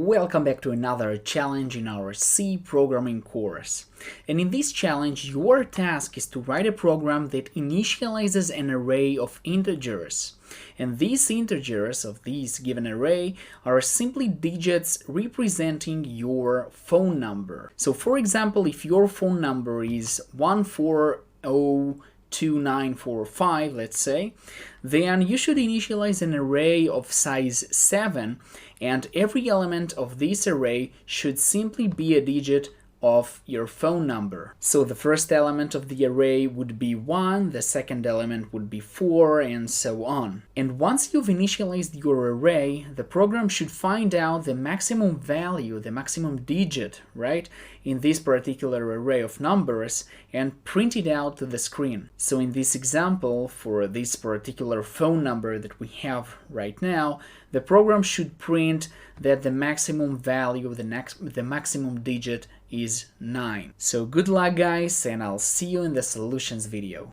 Welcome back to another challenge in our C programming course. And in this challenge, your task is to write a program that initializes an array of integers. And these integers of this given array are simply digits representing your phone number. So for example, if your phone number is 1402945, let's say, then you should initialize an array of size 7, and every element of this array should simply be a digit of your phone number. So the first element of the array would be 1, the second element would be 4, and so on. And once you've initialized your array, the program should find out the maximum value, the maximum digit, right, in this particular array of numbers and print it out to the screen. So in this example, for this particular phone number that we have right now, the program should print that the maximum value, the maximum digit is 9. So good luck guys, and I'll see you in the solutions video.